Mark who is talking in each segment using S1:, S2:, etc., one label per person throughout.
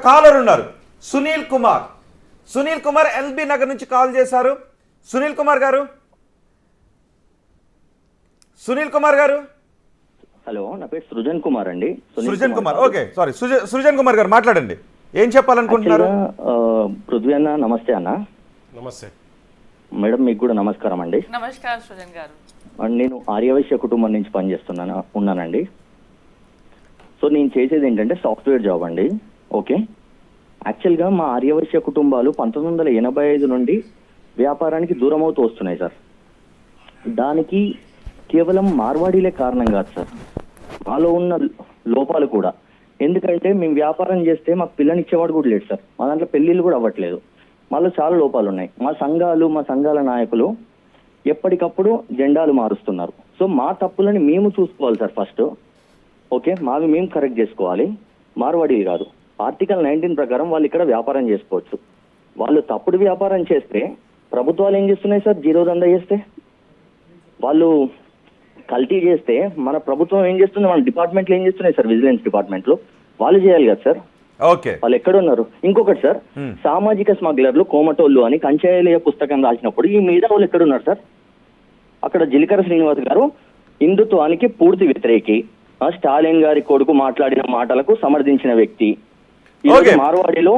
S1: Caller ఉన్నారు Sunil Kumar LB Nagar నుంచి call చేశారు. సునీల్ కుమార్ గారు
S2: హలో, నా పేరు సృజన్ కుమార్ అండి.
S1: సృజన్ కుమార్, ఓకే, సారీ, సృజన్ కుమార్ గారు మాట్లాడండి. ఏం చెప్పాలనుకుంటున్నారు?
S2: పృథ్వీ అన్న నమస్తే అన్న.
S3: నమస్తే
S2: మేడం, మీకు కూడా నమస్కారం అండి.
S4: నమస్కారం సృజన్ గారు.
S2: నేను ఆర్యవైశ్య కుటుంబం నుంచి ఉన్నానండి. సో నేను చేసేది ఏంటంటే సాఫ్ట్వేర్ జాబ్ అండి. ఓకే, యాక్చువల్గా మా ఆర్యవైశ్య కుటుంబాలు 1985 నుండి వ్యాపారానికి దూరం అవుతూ వస్తున్నాయి సార్. దానికి కేవలం మార్వాడీలే కారణం కాదు సార్, మాలో ఉన్న లోపాలు కూడా. ఎందుకంటే మేము వ్యాపారం చేస్తే మాకు పిల్లనిచ్చేవాడు కూడా లేడు సార్. మా దాంట్లో పెళ్ళిళ్ళు కూడా అవ్వట్లేదు. మాలో చాలా లోపాలు ఉన్నాయి. మా సంఘాల నాయకులు ఎప్పటికప్పుడు జెండాలు మారుస్తున్నారు. సో మా తప్పులని మేము చూసుకోవాలి సార్ ఫస్ట్. ఓకే, మావి మేము కరెక్ట్ చేసుకోవాలి, మార్వాడీలు కాదు. ఆర్టికల్ 19 ప్రకారం వాళ్ళు ఇక్కడ వ్యాపారం చేసుకోవచ్చు. వాళ్ళు తప్పుడు వ్యాపారం చేస్తే ప్రభుత్వాలు ఏం చేస్తున్నాయి సార్? జీరో దందా చేస్తే, వాళ్ళు కల్తీ చేస్తే మన ప్రభుత్వం ఏం చేస్తుంది? మన డిపార్ట్మెంట్లు ఏం చేస్తున్నాయి సార్? విజిలెన్స్ డిపార్ట్మెంట్లు వాళ్ళు చేయాలి కదా సార్.
S1: ఓకే,
S2: వాళ్ళు ఎక్కడున్నారు? ఇంకొకటి సార్, సామాజిక స్మగ్లర్లు కోమటోళ్ళు అని కంచాయలయ పుస్తకం రాసినప్పుడు ఈ మీద వాళ్ళు ఎక్కడున్నారు సార్? అక్కడ జిలికర శ్రీనివాస్ గారు హిందుత్వానికి పూర్తి వ్యతిరేకి, స్టాలిన్ గారి కొడుకు మాట్లాడిన మాటలకు సమర్థించిన వ్యక్తి. మార్వాడీలో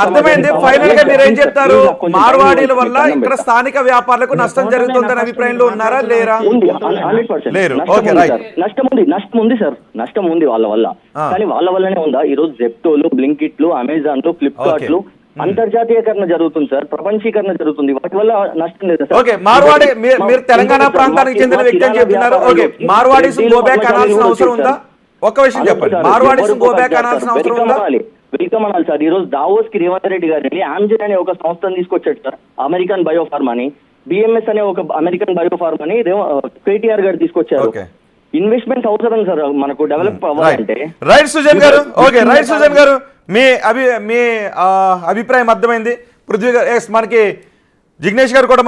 S1: అర్థమైంది. ఫైనల్ గా మీరు ఏం చెప్తారు? మార్వాడీల వల్ల ఇక్కడ స్థానిక వ్యాపారులకు నష్టం జరుగుతుందనే అభిప్రాయంలో ఉన్నారా లేరా?
S2: నష్టం ఉంది సార్, నష్టం ఉంది వాళ్ళ వల్ల. కానీ వాళ్ళ వల్లనే ఉందా? ఈ రోజు జెప్టోలు, బ్లింకిట్లు, అమెజాన్లు, ఫ్లిప్కార్ట్లు అంతర్జాతీయకరణ జరుగుతుంది సార్, ప్రపంచీకరణ జరుగుతుంది. వాటి వల్ల నష్టం లేదు సార్.
S1: ఓకే, మార్వాడి మీరు తెలంగాణ ప్రాంతానికి చెందిన వ్యక్తి అని చెప్తున్నారు. ఓకే, మార్వాడీస్ గో బ్యాక్ అనాల్సిన అవసరం ఉందా? ఒక విషయం చెప్పండి, మార్వాడీస్ గో బ్యాక్ అనాల్సిన అవసరం ఉందా?
S2: వెల్కమ్ అనాలి సార్. ఈ రోజు దావోస్ కి రేవంత్ రెడ్డి గారు ఆమ్జెన్ అనే ఒక సంస్థను తీసుకొచ్చాడు సార్, అమెరికన్ బయోఫార్మ్ అని. బిఎంఎస్ అనే ఒక అమెరికన్ బయోఫార్మ్ అని కేటీఆర్ గారు తీసుకొచ్చారు. ఇన్వెస్ట్మెంట్ అవసరం సార్ మనకు డెవలప్ అవ్వాలంటే.
S1: రైట్ సుజన్ గారు, ఓకే, రైట్ సుజన్ గారు, మీ అభిప్రాయం అర్థమైంది. పృథ్వీ గారు, మనకి జిగ్నేష్ గారు కూడా